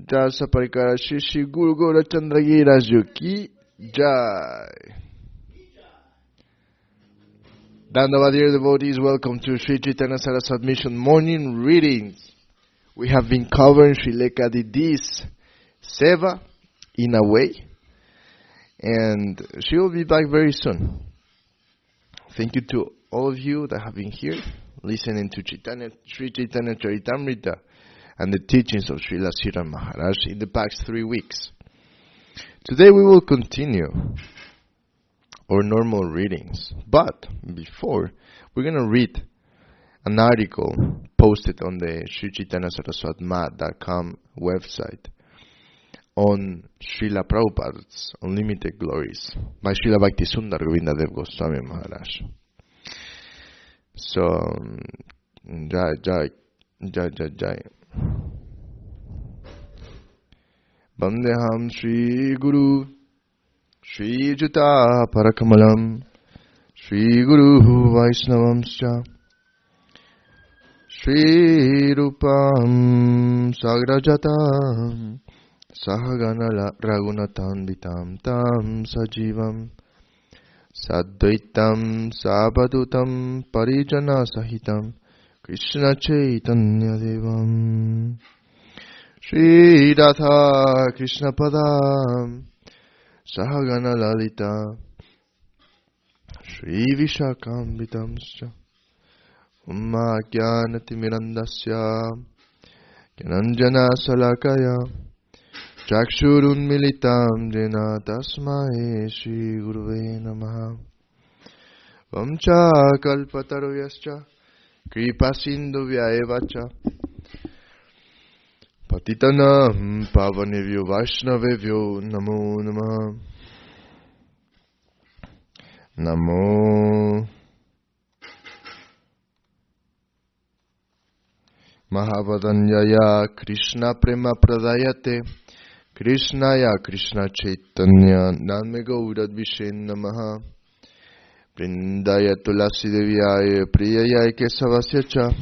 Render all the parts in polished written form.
Jasa Parikara Shri Guru Gaurachandra Giriraj Ki Jai. Dandavat, dear devotees, welcome to Sri Chaitanya Saraswat Mission Morning Readings. We have been covering Sri Leka Didi's Seva in a way, and she will be back very soon. Thank you to all of you that have been here listening to Sri Chaitanya Charitamrta and the teachings of Srila Maharaja in the past 3 weeks. Today we will continue our normal readings, but before, we're going to read an article posted on the Sri Chaitanya Saraswat.com website on Srila Prabhupada's Unlimited Glories by Srila Bhaktisundar Govindadev Goswami Maharaj. So, Jai. Vandeham Shri Guru Shri Juta Parakamalam Shri Guru Vaisnavamscha Shri Rupam Sagrajatam Sahagana Ragunatam Vitam Tam Sajivam Sadvaitam Sabadutam Parijana Sahitam Krishna Chaitanya Devam Shri Radha Krishna Padam Sahagana Lalita Shri Vishakam Vitamscha Umma Jnanati Mirandasya Jnanjana Salakaya Chakshurun Militam Jena Tasmai Shri Guruve Namaha Vamcha Kalpataroyascha Kripa Sindhu Vyaevacha Patitanam Pavanevyo Vaishnavevyo Namo Namaha Namo Mahavadanyaya Krishna Prema Pradayate Krishnaya Krishna Chaitanya Name Gaurad Vishen Namaha Vrindaya Tulasi Devyaya Priyaya Kesavasyacha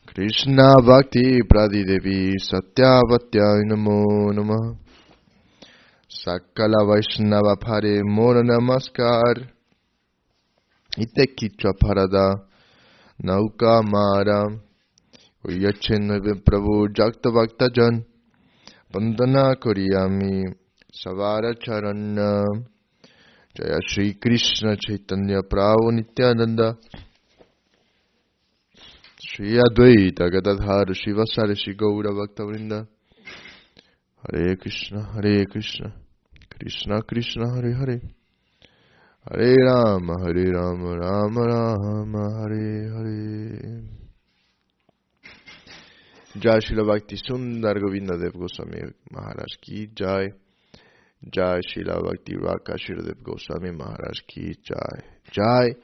Krishna Bhakti Pradidevi Satyavatya Namo Namah Sakala Vaishnava Pare Mora Namaskar Ite Kichwa Parada Nauka Mara Uyachenave Prabhu Jakta Bhakta Jan Vandana Koriyami Savara Charana Jaya Shri Krishna Chaitanya Prabhu Nityananda Shri Advaita Gadadhar Shivasari Shri Gaura Bhakta Vrinda Hare Krishna Krishna Krishna Hare Hare Hare Rama Rama Rama Hare Hare Jai Srila Bhaktisundar Govindadev Goswami Maharaj Ki Jai Jai Srila Bhakti Raka Shridev Goswami Maharaj Ki Jai Jai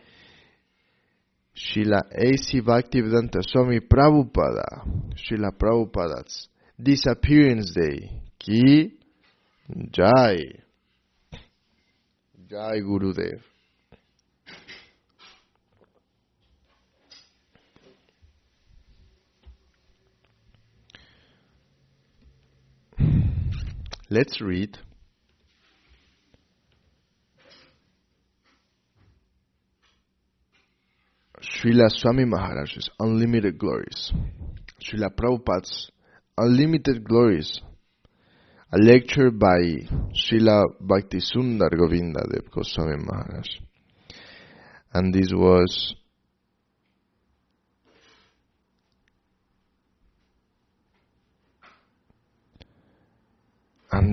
Srila A.C. Bhaktivedanta Swami Prabhupada Srila Prabhupada's Disappearance Day Ki Jai Jai Gurudev. Let's read Srila Swami Maharaj's Unlimited Glories, Srila Prabhupada's Unlimited Glories, a lecture by Srila Bhaktisundar Govindadev Goswami Maharaj. And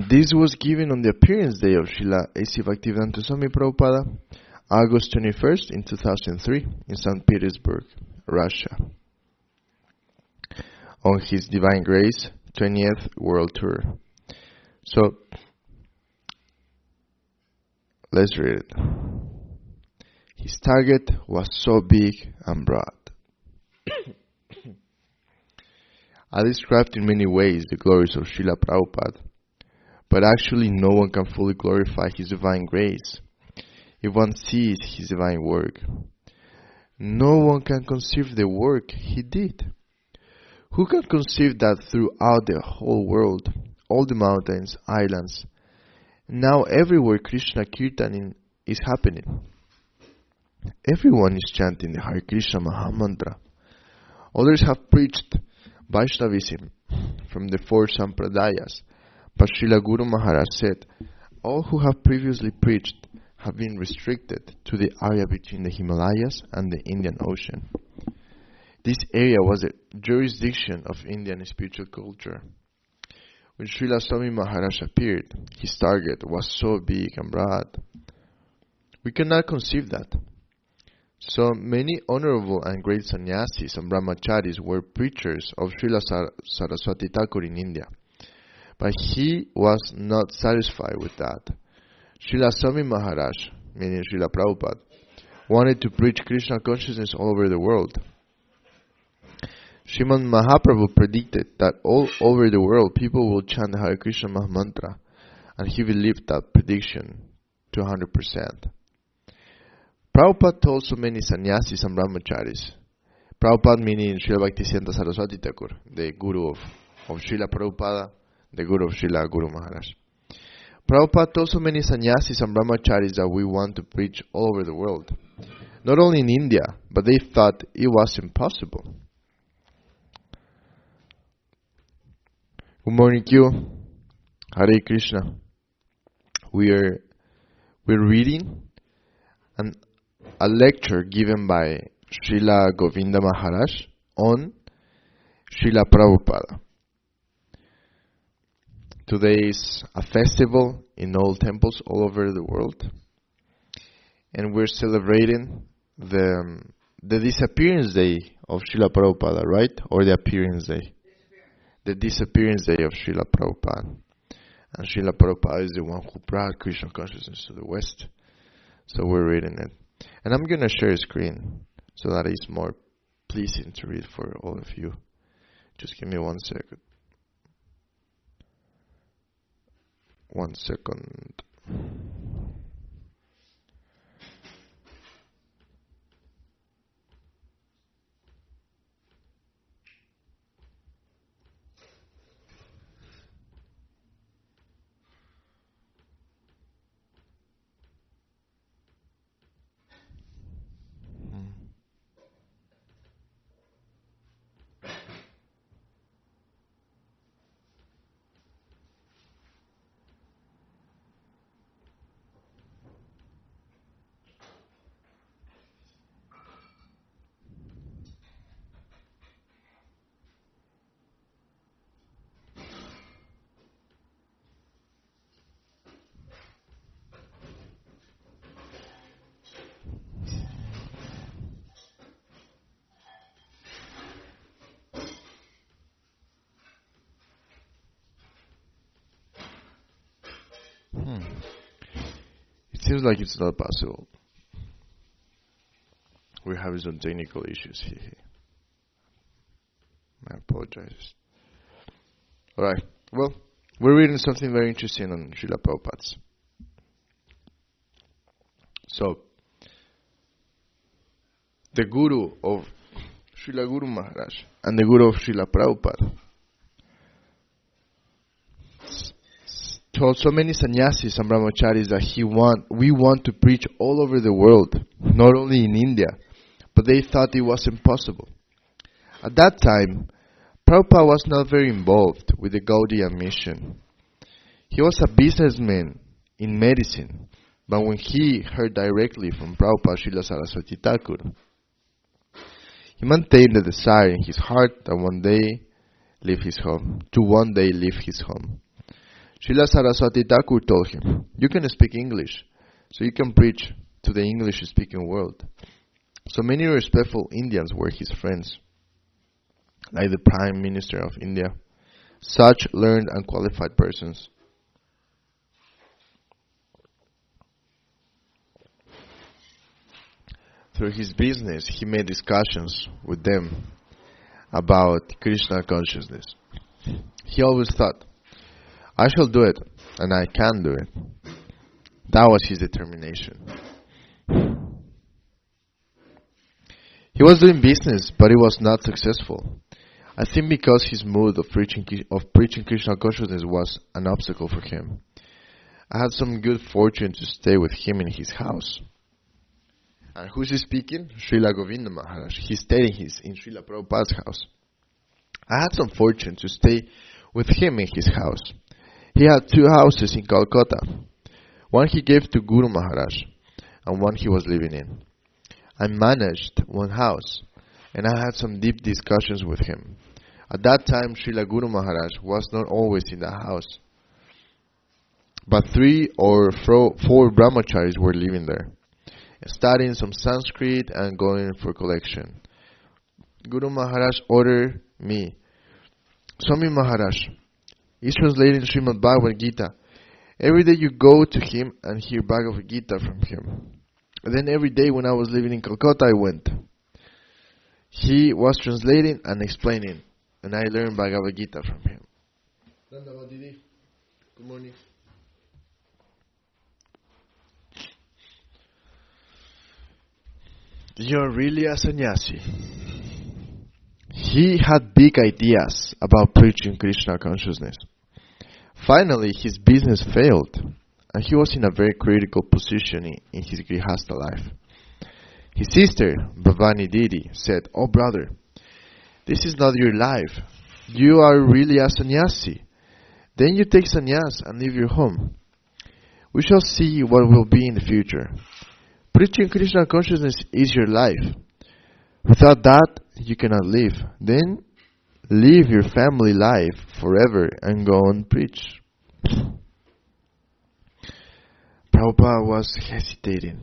this was given on the appearance day of Srila A.C. Bhaktivedanta Swami Prabhupada, August 21st in 2003 in St. Petersburg, Russia, on his Divine Grace 20th World Tour. So, let's read it. His target was so big and broad. I described in many ways the glories of Srila Prabhupada, but actually no one can fully glorify his Divine Grace if one sees his divine work. No one can conceive the work he did. Who can conceive that throughout the whole world, all the mountains, islands, now everywhere Krishna Kirtan is happening? Everyone is chanting the Hare Krishna Mahamantra. Others have preached Vaishnavism from the four Sampradayas. But Srila Guru Maharaj said, all who have previously preached have been restricted to the area between the Himalayas and the Indian Ocean. This area was the jurisdiction of Indian spiritual culture. When Srila Swami Maharaj appeared, his target was so big and broad. We cannot conceive that. So many honorable and great sannyasis and brahmacharis were preachers of Srila Saraswati Thakur in India. But he was not satisfied with that. Srila Swami Maharaj, meaning Srila Prabhupada, wanted to preach Krishna consciousness all over the world. Sriman Mahaprabhu predicted that all over the world people will chant the Hare Krishna Mahamantra, and he believed that prediction to 100%. Prabhupada told so many sannyasis and brahmacharis. Prabhupada meaning Srila Bhaktisiddhanta Saraswati Thakur, the guru of Srila Prabhupada, the guru of Srila Guru Maharaj. Prabhupada told so many sannyasis and brahmacharis that we want to preach all over the world. Not only in India, but they thought it was impossible. Good morning, Q. Hare Krishna. We're reading a lecture given by Srila Govinda Maharaj on Srila Prabhupada. Today is a festival in all temples all over the world, and we're celebrating the disappearance day of Srila Prabhupada, right? Or the appearance day? The disappearance day of Srila Prabhupada. And Srila Prabhupada is the one who brought Krishna consciousness to the West. So we're reading it. And I'm going to share a screen so that it's more pleasing to read for all of you. Just give me 1 second. 1 second. It seems like it's not possible. We're having some technical issues here. I apologize. Alright, well, we're reading something very interesting on Srila Prabhupada. So, the guru of Srila Guru Maharaj and the guru of Srila Prabhupada told so many sannyasis and brahmacharis that we want to preach all over the world, not only in India, but they thought it was impossible. At that time, Prabhupada was not very involved with the Gaudiya mission. He was a businessman in medicine, but when he heard directly from Prabhupada Srila Saraswati Thakur, he maintained the desire in his heart that one day leave his home. Srila Saraswati Thakur told him, you can speak English, so you can preach to the English-speaking world. So many respectful Indians were his friends, like the Prime Minister of India, such learned and qualified persons. Through his business, he made discussions with them about Krishna consciousness. He always thought, I shall do it, and I can do it. That was his determination. He was doing business, but it was not successful. I think because his mood of preaching Krishna consciousness was an obstacle for him. I had some good fortune to stay with him in his house. And who's he speaking? Srila Govinda Maharaj. He's staying in Srila Prabhupada's house. I had some fortune to stay with him in his house. He had 2 houses in Calcutta. One he gave to Guru Maharaj, and one he was living in. I managed one house, and I had some deep discussions with him. At that time, Srila Guru Maharaj was not always in the house, but 3 or 4 brahmacharis were living there, studying some Sanskrit and going for collection. Guru Maharaj ordered me, Swami Maharaj is translating Srimad Bhagavad Gita. Every day you go to him and hear Bhagavad Gita from him. And then every day when I was living in Calcutta, I went. He was translating and explaining, and I learned Bhagavad Gita from him. Dandavat Didi. Good morning. You're really a sannyasi. He had big ideas about preaching Krishna consciousness. Finally, his business failed, and he was in a very critical position in his Grihastha life. His sister, Bhavani Didi, said, "Oh brother, this is not your life. You are really a sannyasi. Then you take sannyas and leave your home. We shall see what will be in the future. Preaching Krishna consciousness is your life. Without that, you cannot live. Then leave your family life forever and go and preach." Prabhupada was hesitating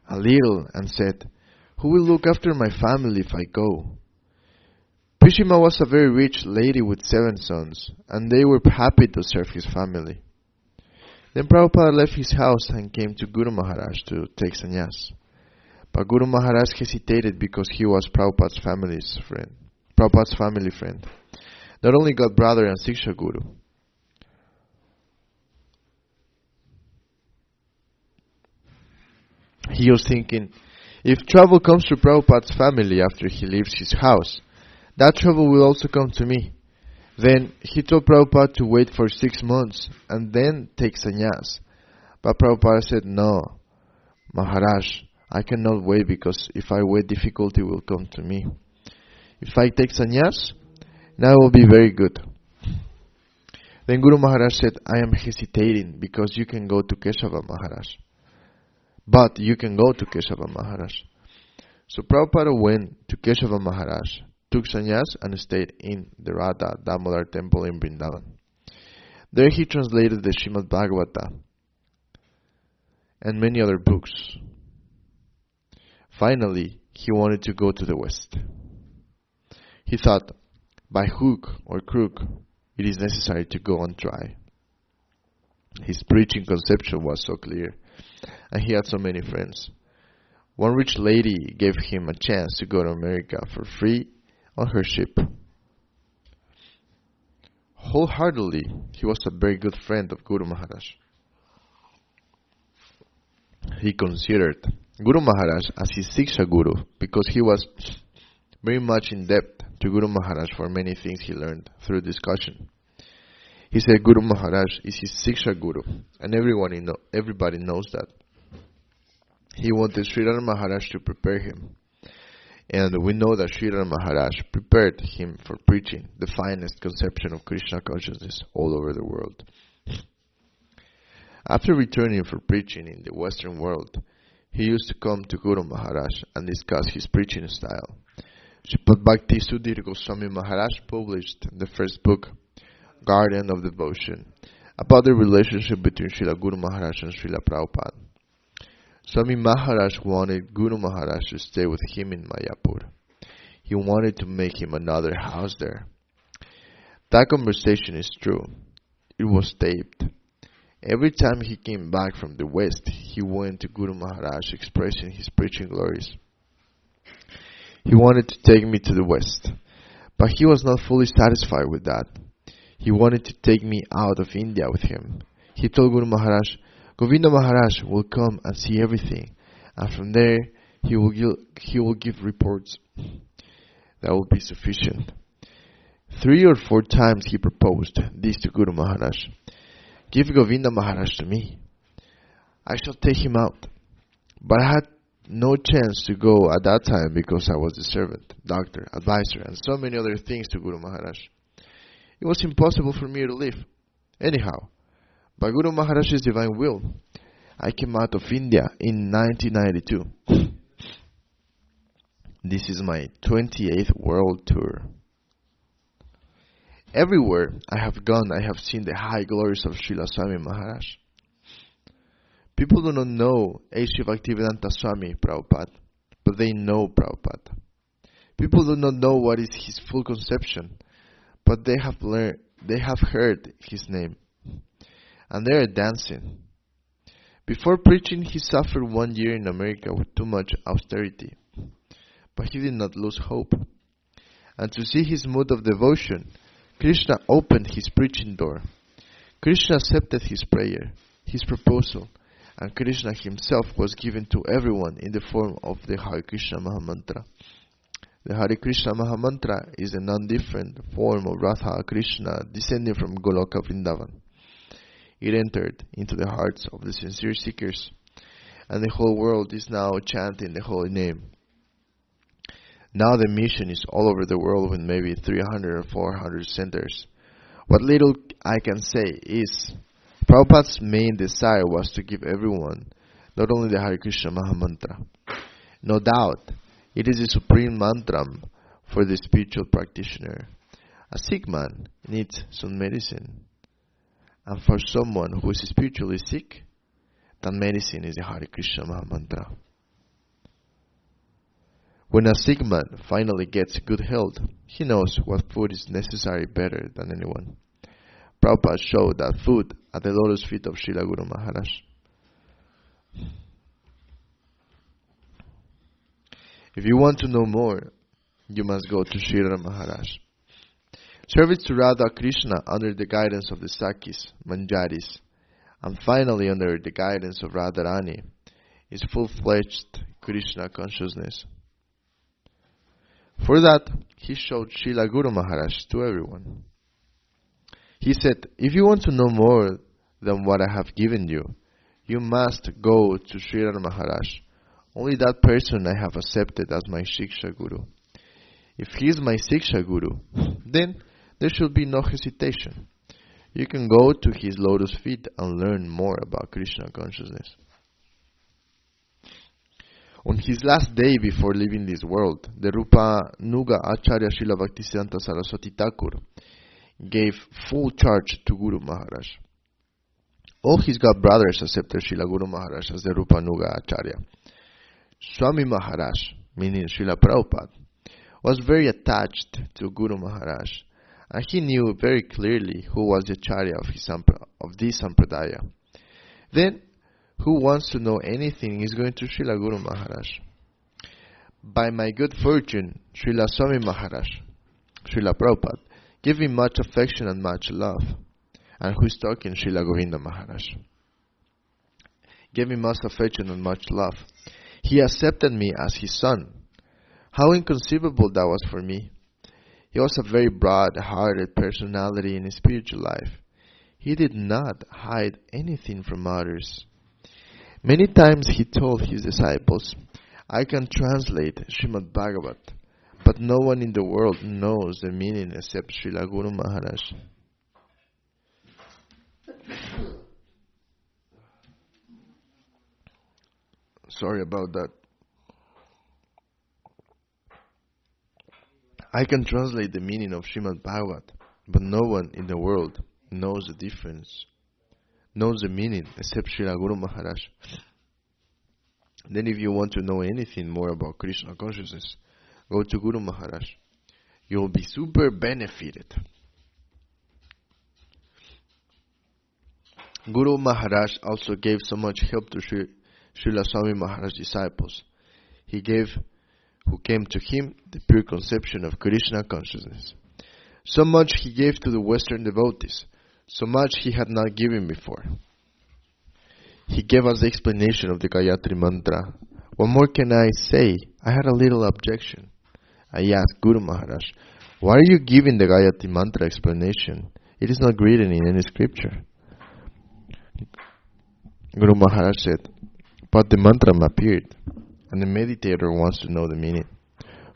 a little and said, "Who will look after my family if I go?" Pishima was a very rich lady with 7 sons, and they were happy to serve his family. Then Prabhupada left his house and came to Guru Maharaj to take sannyas. But Guru Maharaj hesitated because he was Prabhupada's family friend. Not only God brother and Siksha Guru. He was thinking, if trouble comes to Prabhupada's family after he leaves his house, that trouble will also come to me. Then he told Prabhupada to wait for 6 months and then take sannyas. But Prabhupada said, "No, Maharaj, I cannot wait, because if I wait, difficulty will come to me. If I take sannyas, now it will be very good." Then Guru Maharaj said, "I am hesitating because you can go to Keshava Maharaj. But you can go to Keshava Maharaj." So Prabhupada went to Keshava Maharaj, took sannyas, and stayed in the Radha Damodar temple in Vrindavan. There he translated the Srimad Bhagavata and many other books. Finally, he wanted to go to the West. He thought, by hook or crook, it is necessary to go and try. His preaching conception was so clear, and he had so many friends. One rich lady gave him a chance to go to America for free on her ship. Wholeheartedly, he was a very good friend of Guru Maharaj. He considered Guru Maharaj as his Siksha Guru because he was very much in debt to Guru Maharaj for many things he learned through discussion. He said Guru Maharaj is his Siksha Guru, and everybody knows that. He wanted Srila Maharaj to prepare him, and we know that Srila Maharaj prepared him for preaching the finest conception of Krishna consciousness all over the world. After returning for preaching in the Western world, he used to come to Guru Maharaj and discuss his preaching style. Sripad Bhakti Sudhir Goswami Maharaj published the first book, Garden of Devotion, about the relationship between Srila Guru Maharaj and Srila Prabhupada. Swami Maharaj wanted Guru Maharaj to stay with him in Mayapur. He wanted to make him another house there. That conversation is true. It was taped. Every time he came back from the West, he went to Guru Maharaj expressing his preaching glories. He wanted to take me to the West, but he was not fully satisfied with that. He wanted to take me out of India with him. He told Guru Maharaj, Govinda Maharaj will come and see everything, and from there he will give reports. That will be sufficient. 3 or 4 times he proposed this to Guru Maharaj. Give Govinda Maharaj to me. I shall take him out. But I had no chance to go at that time because I was the servant, doctor, advisor, and so many other things to Guru Maharaj. It was impossible for me to leave. Anyhow, by Guru Maharaj's divine will, I came out of India in 1992. This is my 28th world tour. Everywhere I have gone, I have seen the high glories of Srila Swami Maharaj. People do not know A.Sri Bhaktivedanta Swami Prabhupada, but they know Prabhupada. People do not know what is his full conception, but they have heard his name, and they are dancing. Before preaching, he suffered 1 year in America with too much austerity, but he did not lose hope. And to see his mood of devotion, Krishna opened his preaching door. Krishna accepted his prayer, his proposal, and Krishna himself was given to everyone in the form of the Hare Krishna Mahamantra. The Hare Krishna Mahamantra is a non-different form of Radha Krishna descending from Goloka Vrindavan. It entered into the hearts of the sincere seekers, and the whole world is now chanting the holy name. Now the mission is all over the world with maybe 300 or 400 centers. What little I can say is, Prabhupada's main desire was to give everyone not only the Hare Krishna Mahamantra. No doubt, it is the supreme mantra for the spiritual practitioner. A sick man needs some medicine. And for someone who is spiritually sick, that medicine is the Hare Krishna Mahamantra. When a sick man finally gets good health, he knows what food is necessary better than anyone. Prabhupada showed that food at the lotus feet of Srila Guru Maharaj. If you want to know more, you must go to Srila Maharaj. Service to Radha Krishna under the guidance of the Sakis, Manjaris, and finally under the guidance of Radharani is full-fledged Krishna consciousness. For that, he showed Srila Guru Maharaj to everyone. He said, if you want to know more than what I have given you, you must go to Srila Maharaj. Only that person I have accepted as my Shiksha Guru. If he is my Shiksha Guru, then there should be no hesitation. You can go to his lotus feet and learn more about Krishna consciousness. On his last day before leaving this world, the Rupa Nuga Acharya Srila Bhaktisiddhanta Saraswati Thakur gave full charge to Guru Maharaj. All his god brothers accepted Srila Guru Maharaj as the Rupa Nuga Acharya. Swami Maharaj, meaning Srila Prabhupada, was very attached to Guru Maharaj, and he knew very clearly who was the Acharya of this Sampradaya. Then, who wants to know anything is going to Srila Guru Maharaj. By my good fortune, Srila Swami Maharaj, Srila Prabhupada, gave me much affection and much love. And who is talking? Srila Govinda Maharaj. Gave me much affection and much love. He accepted me as his son. How inconceivable that was for me. He was a very broad-hearted personality in his spiritual life. He did not hide anything from others. Many times he told his disciples, I can translate Srimad Bhagavat, but no one in the world knows the meaning except Srila Guru Maharaj. Sorry about that. I can translate the meaning of Srimad Bhagavat, but no one in the world knows the difference, knows the meaning except Srila Guru Maharaj. Then if you want to know anything more about Krishna consciousness, go to Guru Maharaj. You will be super benefited. Guru Maharaj also gave so much help to Srila Swami Maharaj's disciples. He gave who came to him the pure conception of Krishna consciousness. So much he gave to the Western devotees, so much he had not given before. He gave us the explanation of the Gayatri Mantra. What more can I say? I had a little objection. I asked Guru Maharaj, Why are you giving the Gayatri Mantra explanation? It is not written in any scripture. Guru Maharaj said, but the mantra appeared, and the meditator wants to know the meaning.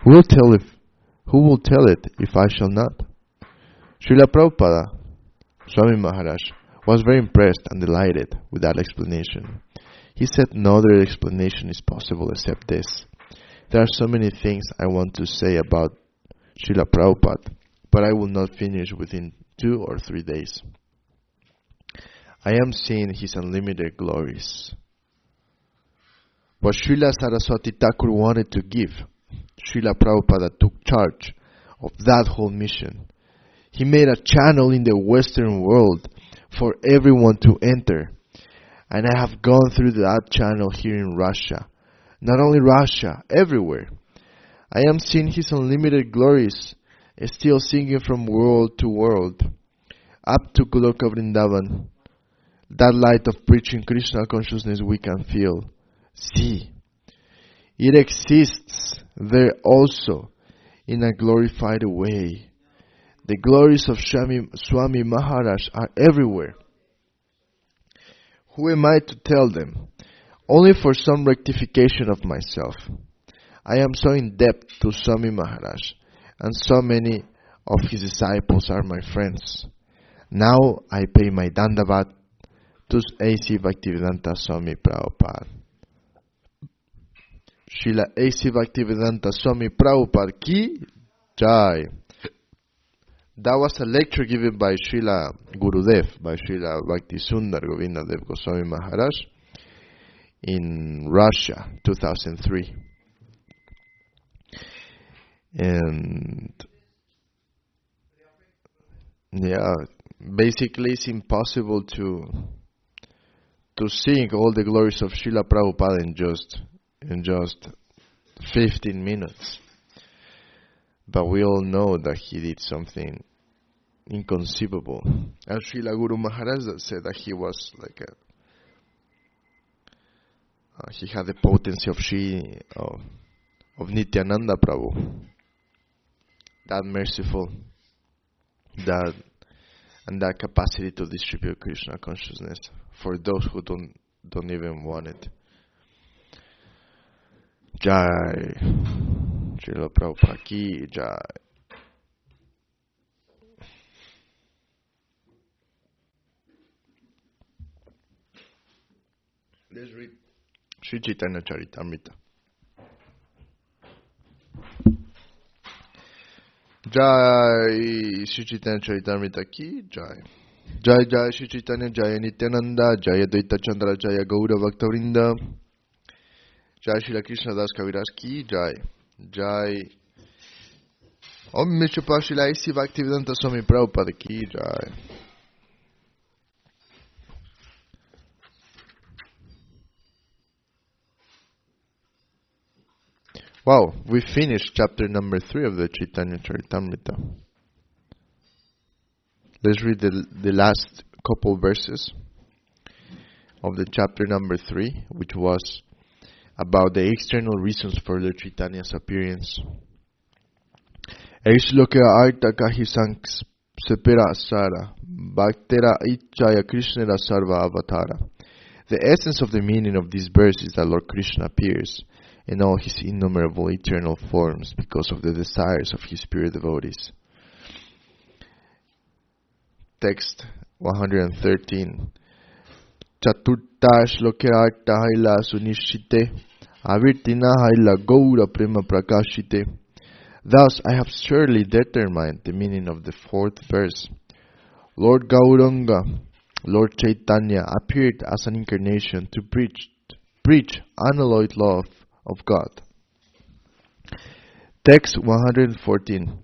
Who will tell it if I shall not? Srila Prabhupada, Swami Maharaj, was very impressed and delighted with that explanation. He said no other explanation is possible except this. There are so many things I want to say about Srila Prabhupada, but I will not finish within 2 or 3 days. I am seeing his unlimited glories. What Srila Saraswati Thakur wanted to give, Srila Prabhupada took charge of that whole mission. He made a channel in the Western world for everyone to enter. And I have gone through that channel here in Russia. Not only Russia, everywhere. I am seeing his unlimited glories, still singing from world to world, up to Goloka Vrindavan. That light of preaching Krishna consciousness we can feel. See, it exists there also in a glorified way. The glories of Swami Maharaj are everywhere. Who am I to tell them? Only for some rectification of myself. I am so in debt to Swami Maharaj, and so many of his disciples are my friends. Now I pay my Dandavat to A.C. Bhaktivedanta Swami Prabhupada. Srila A.C. Bhaktivedanta Swami Prabhupada ki Jai. That was a lecture given by Srila Gurudev, by Srila Bhakti Sundar Govinda Dev Goswami Maharaj in Russia, 2003. And yeah, basically it's impossible to sing all the glories of Srila Prabhupada in just 15 minutes. But we all know that he did something inconceivable. And Srila Guru Maharaj said that he was like he had the potency of Nityananda Prabhu. That merciful, that capacity to distribute Krishna consciousness for those who don't even want it. Jai. Srila Prabhupada ki Jai. Let's read Sri Chaitanya Charitamrta. Jai Sri Chaitanya Charitamrita ki Jai. Jai Jai Sri Chaitanya Jaya Nityananda Jaya Dvaita Chandra Jaya Gaura Bhaktavrinda. Jai Srila Krishna Das Kaviraj ki Jai. Jai Om Mishapa Srila A.C. Bhaktivedanta Swami Prabhupada ki Jai. Wow, we finished chapter number 3 of the Chaitanya Charitamrta. Let's read the last couple verses of the chapter number 3, which was about the external reasons for the Chaitanya's appearance. Eishloka arta kahisang sepera sara, bhaktera ichaya krishnera sarva avatara. The essence of the meaning of this verse is that Lord Krishna appears in all his innumerable eternal forms because of the desires of his pure devotees. Text 113. Chaturta shlokerarta haila sunishite avirtina haila gaura prema prakashite. Thus I have surely determined the meaning of the 4th verse. Lord Gauranga, Lord Chaitanya appeared as an incarnation to preach unalloyed love of God. Text 114.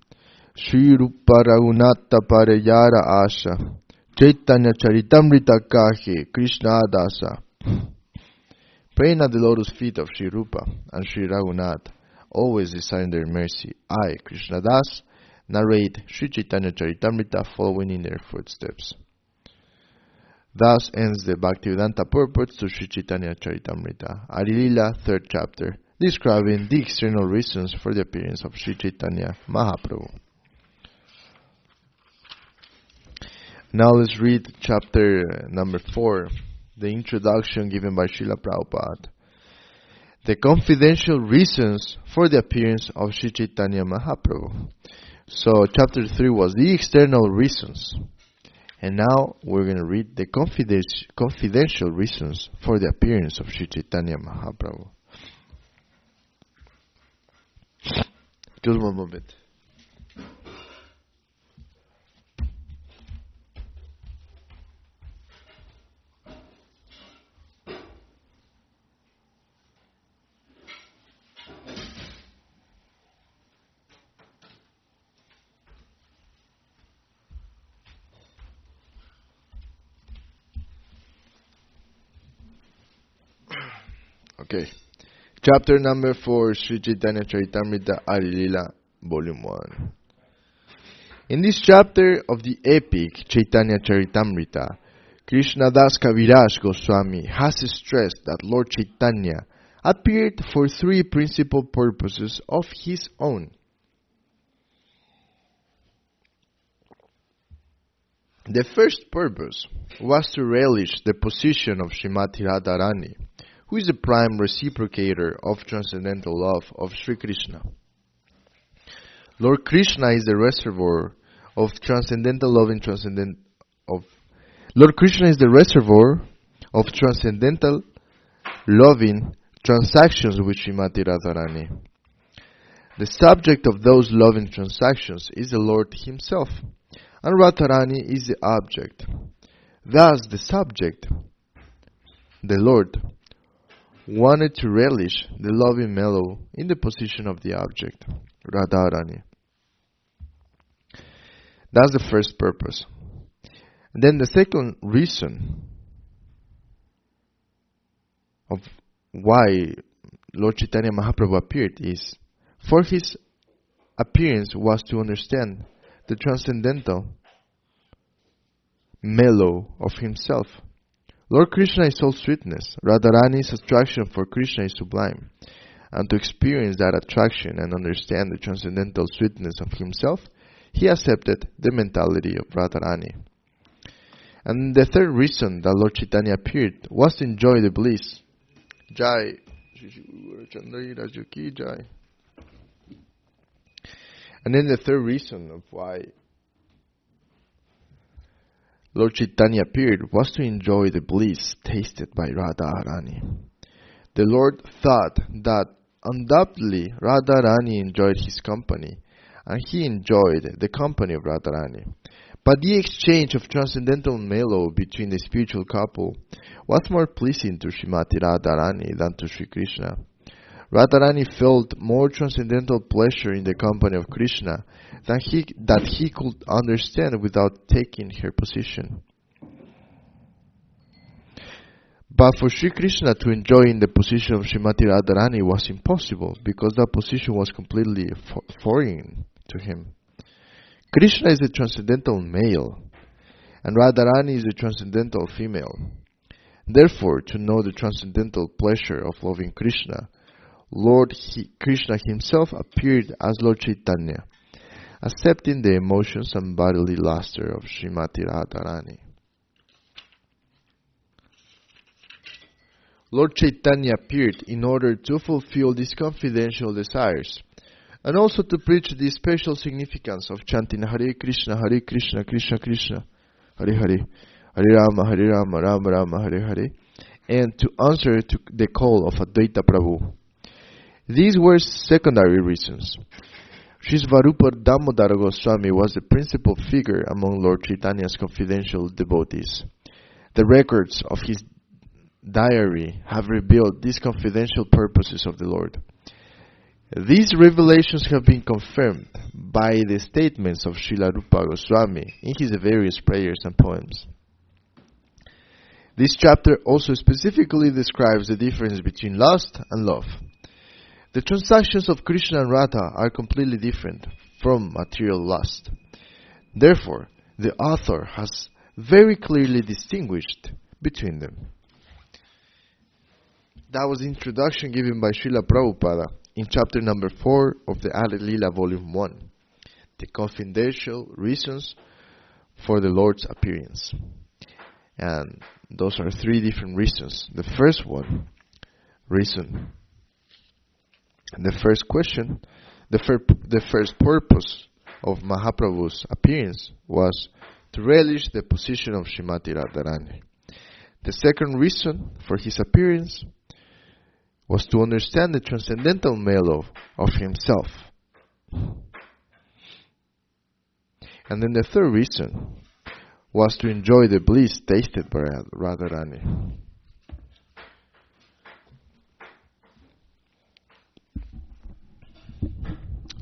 Sri Rupa Raghunatha Parayara Asha Chaitanya Charitamrita Kahe Krishna Dasa. Praying at the lotus feet of Sri Rupa and Sri Raghunath, always desiring their mercy, I, Krishna Das, narrate Sri Chaitanya Charitamrita following in their footsteps. Thus ends the Bhaktivedanta purports to Sri Chaitanya Charitamrita, Lila, 3rd chapter, describing the external reasons for the appearance of Sri Chaitanya Mahaprabhu. Now let's read chapter number 4, the introduction given by Srila Prabhupada. The confidential reasons for the appearance of Sri Chaitanya Mahaprabhu. So chapter 3 was the external reasons. And now we're going to read the confidential reasons for the appearance of Sri Chaitanya Mahaprabhu. Just one moment. Okay. Chapter number 4, Sri Chaitanya Charitamrta Lila, Volume 1. In this chapter of the epic Chaitanya Charitamrta, Krishna Das Kaviraj Goswami has stressed that Lord Chaitanya appeared for 3 principal purposes of his own. The first purpose was to relish the position of Srimati Radharani, who is the prime reciprocator of transcendental love of Sri Krishna. Lord Krishna is the reservoir of transcendental love Lord Krishna is the reservoir of transcendental loving transactions with Srimati Radharani. The subject of those loving transactions is the Lord himself, and Radharani is the object. Thus the subject, the Lord, wanted to relish the loving mellow in the position of the object, Radharani. That's the first purpose. And then the second reason of why Lord Chaitanya Mahaprabhu appeared is, for his appearance was to understand the transcendental mellow of himself. Lord Krishna is all sweetness. Radharani's attraction for Krishna is sublime. And to experience that attraction and understand the transcendental sweetness of himself, he accepted the mentality of Radharani. And the third reason that Lord Chaitanya appeared was to enjoy the bliss. Jaya. And then the third reason of why Lord Chaitanya appeared was to enjoy the bliss tasted by Radharani. The Lord thought that undoubtedly Radharani enjoyed his company, and he enjoyed the company of Radharani. But the exchange of transcendental mellow between the spiritual couple was more pleasing to Srimati Radharani than to Sri Krishna. Radharani felt more transcendental pleasure in the company of Krishna than he could understand without taking her position. But for Sri Krishna to enjoy in the position of Srimati Radharani was impossible, because that position was completely foreign to him. Krishna is a transcendental male, and Radharani is a transcendental female. Therefore, to know the transcendental pleasure of loving Krishna, Krishna himself appeared as Lord Chaitanya, accepting the emotions and bodily luster of Srimati Radharani. Lord Chaitanya appeared in order to fulfill these confidential desires, and also to preach the special significance of chanting Hare Krishna, Krishna Krishna, Hare Hare, Hare Rama, Rama Rama, Hare Hare, and to answer to the call of Advaita Prabhu. These were secondary reasons. Sri Svarupa Damodara Goswami was the principal figure among Lord Chaitanya's confidential devotees. The records of his diary have revealed these confidential purposes of the Lord. These revelations have been confirmed by the statements of Srila Rupa Goswami in his various prayers and poems. This chapter also specifically describes the difference between lust and love. The transactions of Krishna and Radha are completely different from material lust. Therefore, the author has very clearly distinguished between them. That was the introduction given by Srila Prabhupada in chapter number 4 of the Lila Volume 1. The confidential reasons for the Lord's appearance. And those are three different reasons. The first first purpose of Mahaprabhu's appearance was to relish the position of Srimati Radharani. The second reason for his appearance was to understand the transcendental male of himself. And then the third reason was to enjoy the bliss tasted by Radharani.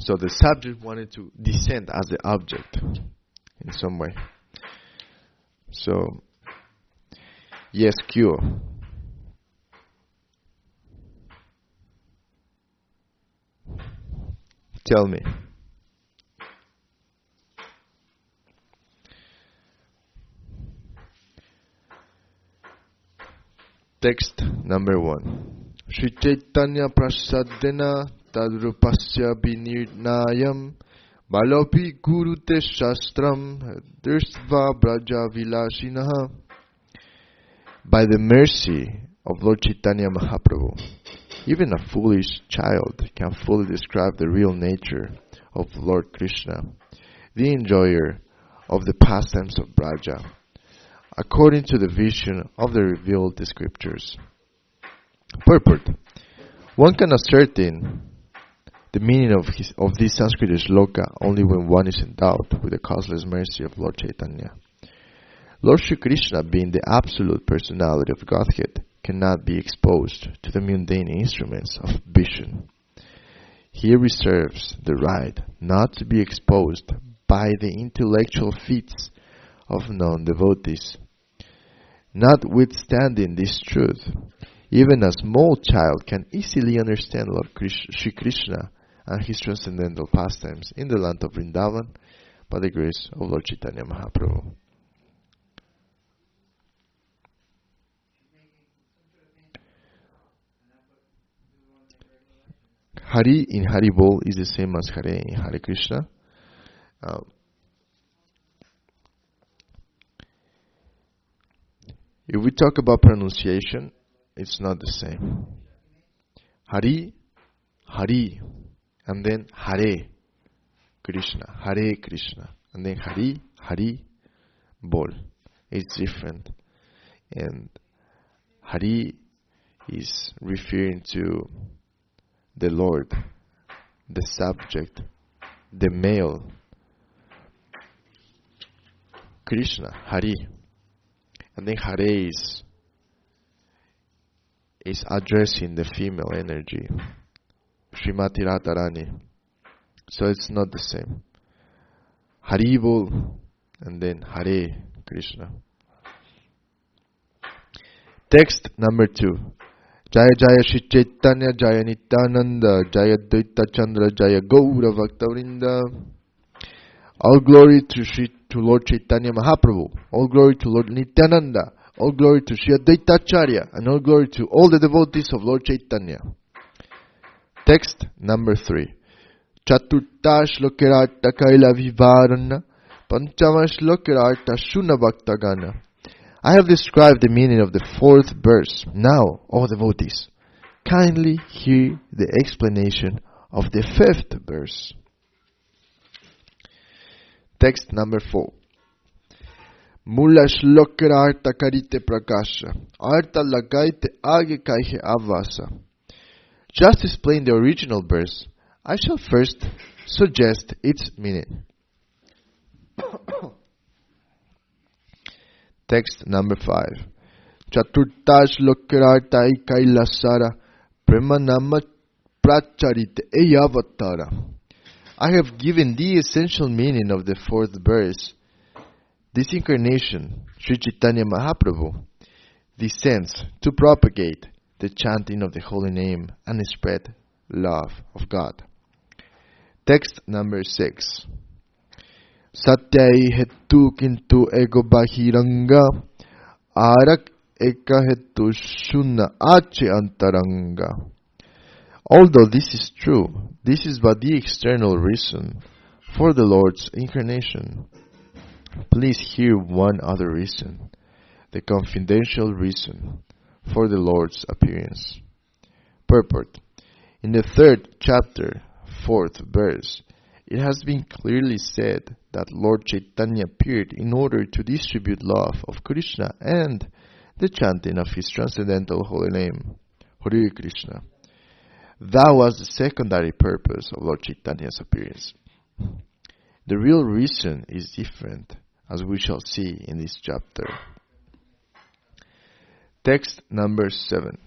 So the subject wanted to descend as the object in some way. So, yes, Q. Tell me. Text number 1. Sri Chaitanya prasadena tadrupasya vinirnayam balopi gurute shastram dirstva braja vilashinaha. By the mercy of Lord Chaitanya Mahaprabhu, even a foolish child can fully describe the real nature of Lord Krishna, the enjoyer of the pastimes of Braja, according to the vision of the revealed scriptures. Purport. One can ascertain the meaning of this Sanskrit shloka only when one is endowed with the causeless mercy of Lord Chaitanya. Lord Shri Krishna, being the absolute personality of Godhead, cannot be exposed to the mundane instruments of vision. He reserves the right not to be exposed by the intellectual feats of non-devotees. Notwithstanding this truth, even a small child can easily understand Lord Shri Krishna and his transcendental pastimes in the land of Vrindavan by the grace of Lord Chaitanya Mahaprabhu. Hari in Hari Bol is the same as Hare in Hare Krishna. If we talk about pronunciation, it's not the same. Hari, Hari, and then Hare Krishna, Hare Krishna, and then Hari, Hari, Bol. It's different. And Hari is referring to the Lord, the subject, the male. Krishna, Hari. And then Hare is addressing the female energy, Srimati Radharani. So it's not the same. Haribol and then Hare Krishna. Text number 2. Jaya Jaya Shri Chaitanya Jaya Nityananda Jaya Dvaita Chandra Jaya Gaura Bhaktavrinda. All glory to Lord Chaitanya Mahaprabhu. All glory to Lord Nityananda. All glory to Sri Advaita Acharya. And all glory to all the devotees of Lord Chaitanya. Text number 3. Chaturta Shlokararta Kaila Vivarana Panchama Shlokararta Shuna Bhaktagana. I have described the meaning of the 4th verse. Now, O devotees, kindly hear the explanation of the 5th verse. Text number 4. Mula shlokararta karite prakasha, arta lagaite age kaihe avasa. Just to explain the original verse, I shall first suggest its meaning. Text number 5. Chaturta shlokararta ikailasara premanama pracharite eyavatara. I have given the essential meaning of the 4th verse. This incarnation, Sri Chaitanya Mahaprabhu, descends to propagate the chanting of the holy name and spread love of God. Text number 6. Satyai hetu kintu ego bahiranga arak eka hetu shunna ache antaranga. Although this is true, this is but the external reason for the Lord's incarnation. Please hear one other reason, the confidential reason for the Lord's appearance. Purport. In the 3rd chapter, 4th verse, it has been clearly said that Lord Chaitanya appeared in order to distribute love of Krishna and the chanting of his transcendental holy name, Hare Krishna. That was the secondary purpose of Lord Chaitanya's appearance. The real reason is different, as we shall see in this chapter. Text number 7.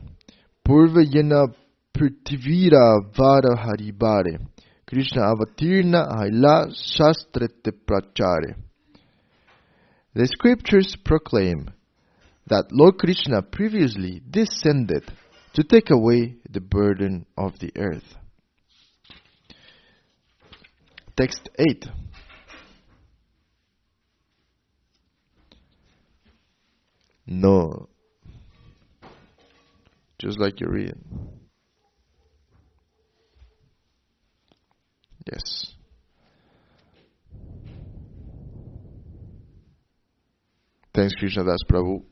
Purva yena prithvira vara haribare, Krishna avatirna haila shastrete prachare. The scriptures proclaim that Lord Krishna previously descended to take away the burden of the earth. Text 8. No. Just like you read. Yes. Thanks, Krishna Das Prabhu.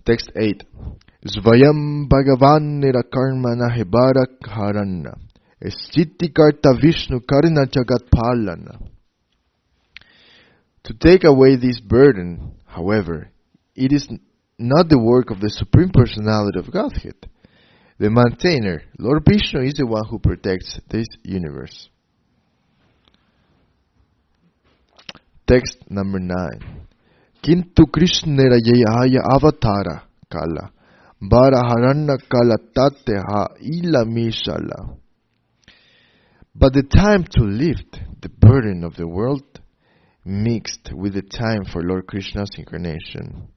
Text 8. Svayam Bhagavan Nirakarmana Hebara Karanna Karta Vishnu Karna Jagat Palana. To take away this burden, however, it is not the work of the Supreme Personality of Godhead. The maintainer, Lord Vishnu, is the one who protects this universe. Text number 9. Kintu Krishnera Jaya Avatara Kala Baraharanna Kala Tateha Ila Mishala. But the time to lift the burden of the world mixed with the time for Lord Krishna's incarnation.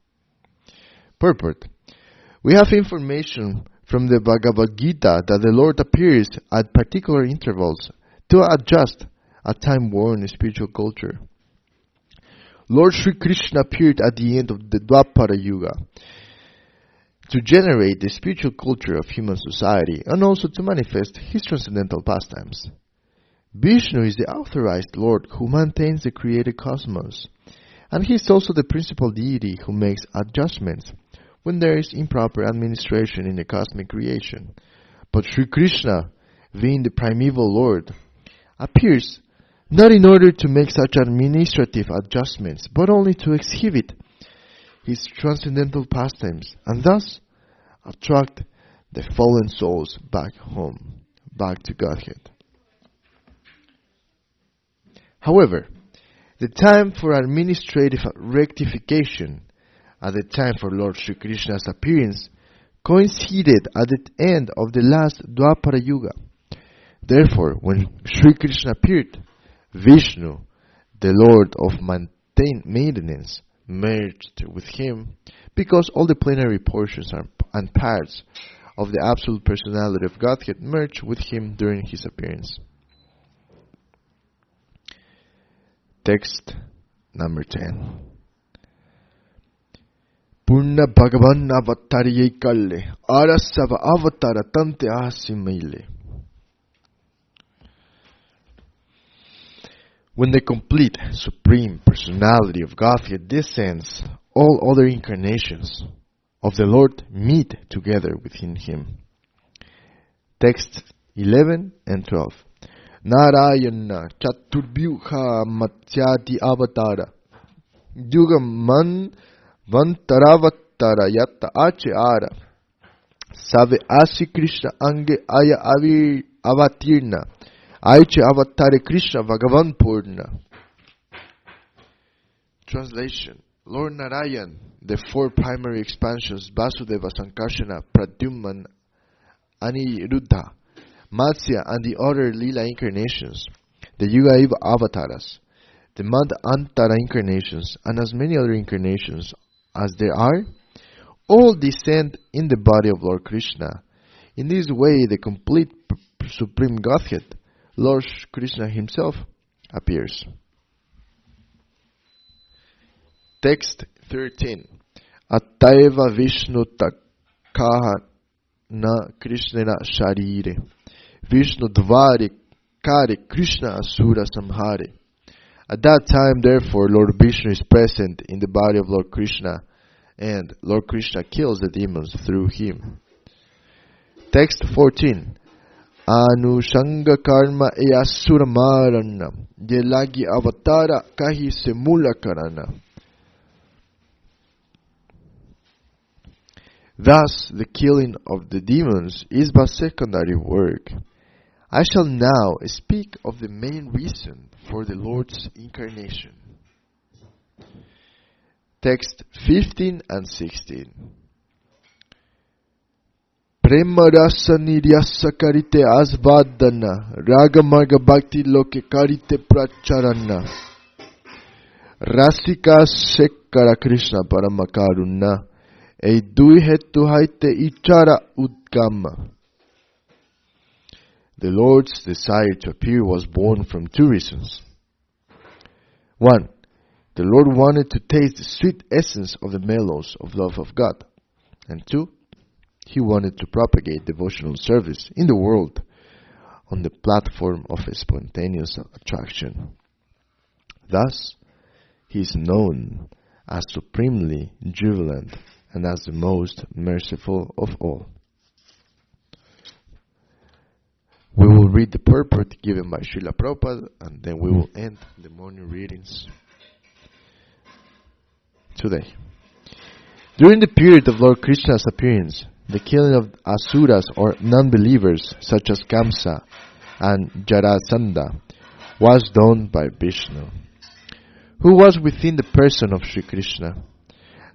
Purport. We have information from the Bhagavad Gita that the Lord appears at particular intervals to adjust a time-worn spiritual culture. Lord Sri Krishna appeared at the end of the Dwapara Yuga to generate the spiritual culture of human society and also to manifest his transcendental pastimes. Vishnu is the authorized Lord who maintains the created cosmos, and he is also the principal deity who makes adjustments when there is improper administration in the cosmic creation. But Sri Krishna, being the primeval Lord, appears not in order to make such administrative adjustments, but only to exhibit his transcendental pastimes, and thus attract the fallen souls back home, back to Godhead. However, the time for administrative rectification at the time for Lord Sri Krishna's appearance coincided at the end of the last Dwapara Yuga. Therefore, when Sri Krishna appeared, Vishnu, the Lord of maintenance, merged with him because all the plenary portions and parts of the absolute personality of Godhead merged with him during his appearance. Text number 10. Purna Bhagavan Avatariye Kalle Arasava Avatara Tante Asimile. When the complete Supreme Personality of Godhead descends, all other incarnations of the Lord meet together within him. Text 11 and 12. Narayana Chaturbhyuha Matsyati Avatara Yuga Man Vantaravatara Yatta Ache Ara Save Asi Krishna Ange Aya Avatirna Aiche Avatare Krishna Bhagavan Purna. Translation. Lord Narayan, the four primary expansions Vasudeva, Sankarsana, Pradyumna, Aniruddha, Matsya and the other Lila incarnations, the Yuga avatars, the Madhantara incarnations, and as many other incarnations as there are, all descend in the body of Lord Krishna. In this way, the complete Supreme Godhead, Lord Krishna himself, appears. Text 13. Attaiva Vishnu Takaha na Krishnena Sharire Vishnu Dvari Kare Krishna Asura Samhare At that time, therefore, Lord Vishnu is present in the body of Lord Krishna, and Lord Krishna kills the demons through him. Text 14. Anushanga karma eyasura marana, yelagi avatara kahi semula karana. Thus, the killing of the demons is but secondary work. I shall now speak of the main reason for the Lord's incarnation. Text 15 and 16. Prema rasa niryasa karite asvadana, raga marga bhakti loke karite pracharana. Rasika sekara Krishna paramakaruna, ei dui hetu haite ichara udgama. The Lord's desire to appear was born from two reasons. 1. The Lord wanted to taste the sweet essence of the mellows of love of God. And 2. He wanted to propagate devotional service in the world on the platform of a spontaneous attraction. Thus, he is known as supremely jubilant and as the most merciful of all. We will read the purport given by Srila Prabhupada, and then we will end the morning readings today. During the period of Lord Krishna's appearance, the killing of asuras or non-believers such as Kamsa and Jarasandha was done by Vishnu, who was within the person of Sri Krishna.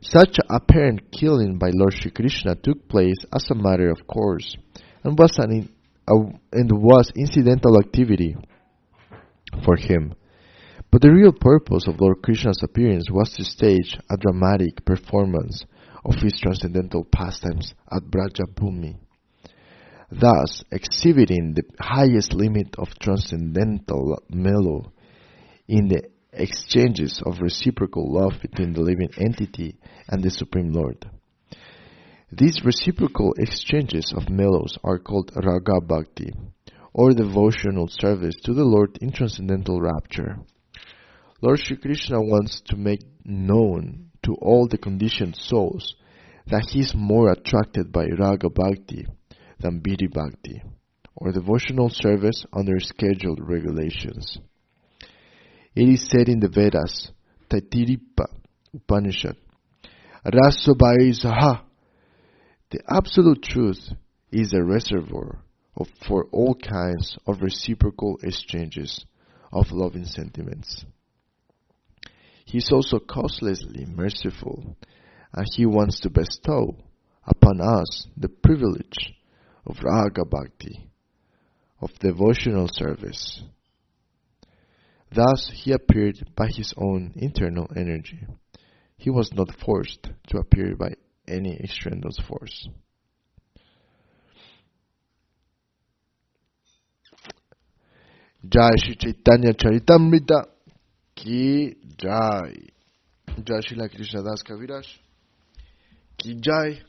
Such apparent killing by Lord Sri Krishna took place as a matter of course and was incidental activity for him. But the real purpose of Lord Krishna's appearance was to stage a dramatic performance of his transcendental pastimes at Brajabhumi, thus exhibiting the highest limit of transcendental mellow in the exchanges of reciprocal love between the living entity and the Supreme Lord. These reciprocal exchanges of mellows are called Raga Bhakti, or devotional service to the Lord in transcendental rapture. Lord Sri Krishna wants to make known to all the conditioned souls that he is more attracted by Raga Bhakti than Vidhi Bhakti, or devotional service under scheduled regulations. It is said in the Vedas, Taittiriya Upanishad, Rasobhai Saha, the absolute truth is a reservoir for all kinds of reciprocal exchanges of loving sentiments. He is also causelessly merciful, and he wants to bestow upon us the privilege of Raga Bhakti, of devotional service. Thus he appeared by his own internal energy. He was not forced to appear by any extraneous force. Jaya Shri Chaitanya Charitamrta ki Jai. Jai Srila Krishna Das Kaviraj ki Jai.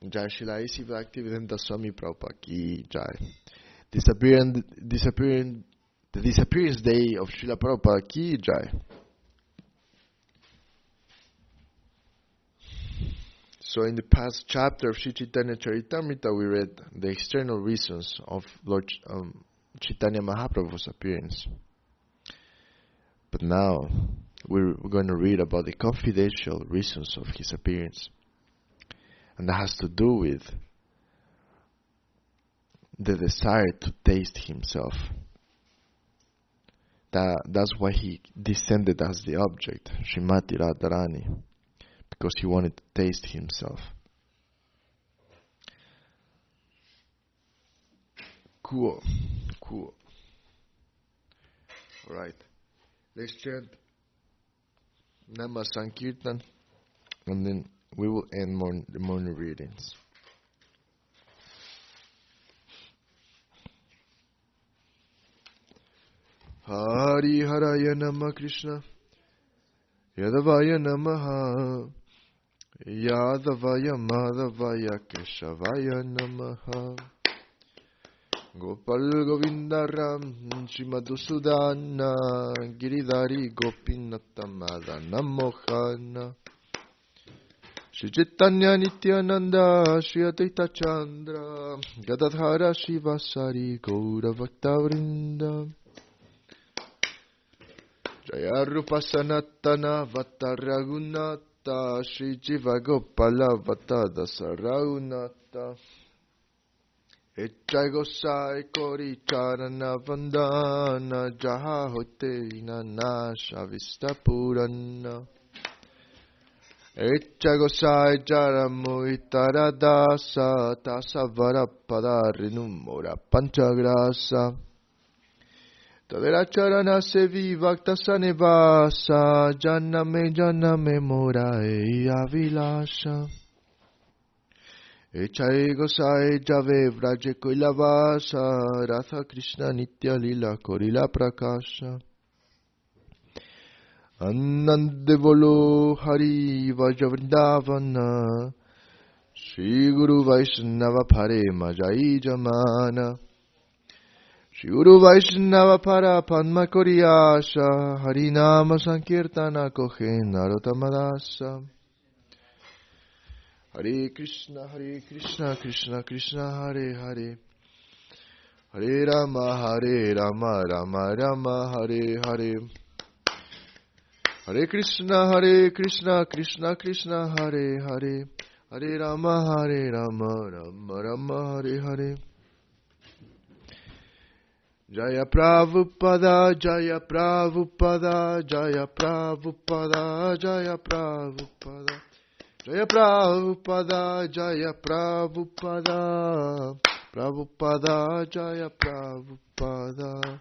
Jai Srila A.C. Bhaktivedanta Swami Prabhupada ki Jai. The disappearance day of Srila Prabhupada ki Jai. So in the past chapter of Sri Chaitanya Charitamrta, we read the external reasons of Lord Chaitanya Mahaprabhu's appearance. But now we're going to read about the confidential reasons of his appearance. And that has to do with the desire to taste himself. That's why he descended as the object, Srimati Radharani, because he wanted to taste himself. Cool. Alright. Let's chant Nama Sankirtan, and then we will end the morning readings. Hari Haraya Nama Krishna Yadavaya Namaha Yadavaya Madhavaya Keshavaya Namaha Gopal Govindaram Shimadusudana Giridhari Gopinatammadana Mohana Shri Chaitanya Nityananda Shri Advaita Chandra Gadadhara Shivasari Gaura Bhakta Vrinda Jaya Rupa Sanatana Vata Raghunata Shri Jiva Gopala Vata Dasaraghunata Echai Gosai Kori Charana Vandana Jaha Hote Nasha Vista Purana Echai Gosai Jaramuitara Dasa Tasavara Padarinumura Panchagrasa Tadera Charana Sevi Vakta Sanevasa Janame Mora Eya Vilasha Echai Gosai Jave Vraje Koilavasa Ratha Krishna Nitya Lila Korila Prakasha Anandevolo Hari Vajavrindavana Shri Guru Vaishnava Pare Majai Jamana Shri Guru Vaishnava Para Padma Koriyasha Harinama Sankirtana Kohe Narotamadasa Hare Krishna, Krishna Krishna, Hare Hare, Hare Rama, Rama Rama, Hare Hare, Hare Krishna, Krishna Krishna, Hare Hare, Hare Rama, Rama Rama, Hare Hare. Jaya Prabhupada, Jaya Prabhupada, Jaya Prabhupada, Jaya Prabhupada. Jaya Prabhupada, Jaya Prabhupada, Prabhupada, Jaya Prabhupada.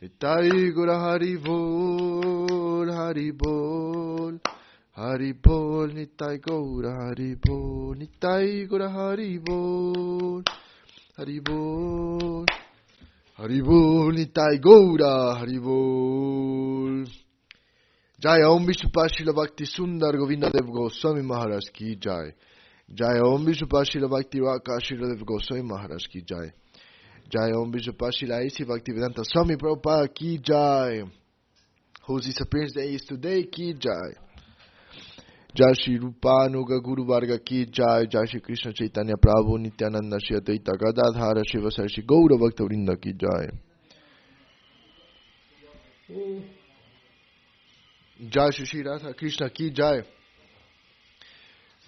Nitai Gura Hari Bol, Hari Bol, Hari Bol, Nitai Gura Hari Bol, Nitai Gura Hari Bol, Hari Bol, Hari Bol, Nitai Gura Hari Bol. Jaya Om Vishupashila Bhakti Sundar Govinda Dev Goswami Maharaj Ki Jai. Jaya Om Vishupashila Bhakti Rakashila Dev Goswami Maharaj Ki Jai. Jaya Om Vishupashila Isi Bhakti Vedanta Swami Prabhupada Ki Jai. Whose disappearance day is today Ki Jai. Jai Shri Rupanuga Guru Varga Ki Jai. Jai Shri Krishna Chaitanya Prabhu Nityananda Shri Advaita Gadadhara Shiva Sarshi Gaura Bhakta Vrinda Ki Jai. Jai Shri Radha Krishna Ki Jai.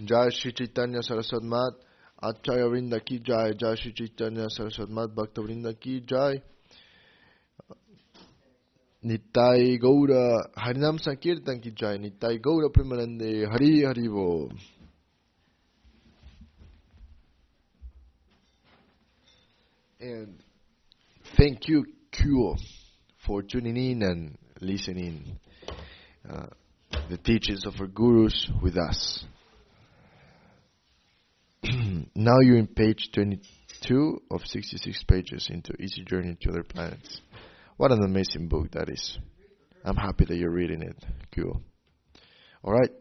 Jai Shri Chaitanya Saraswat Mat Acharya Vrinda Ki Jai. Jai Shri Chaitanya Saraswat Mat Bhakta Vrinda Ki Jai. Nitai Gaura Harinam Sankirtan Ki Jai. Nitai Gaura Premanande Hari Haribo. And thank you Q for tuning in and listening the teachings of our gurus with us. Now you're in page 22 of 66 pages into Easy Journey to Other Planets. What an amazing book that is. I'm happy that you're reading it. Cool. Alright.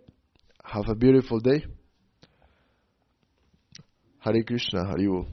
Have a beautiful day. Hare Krishna, Hare Bol.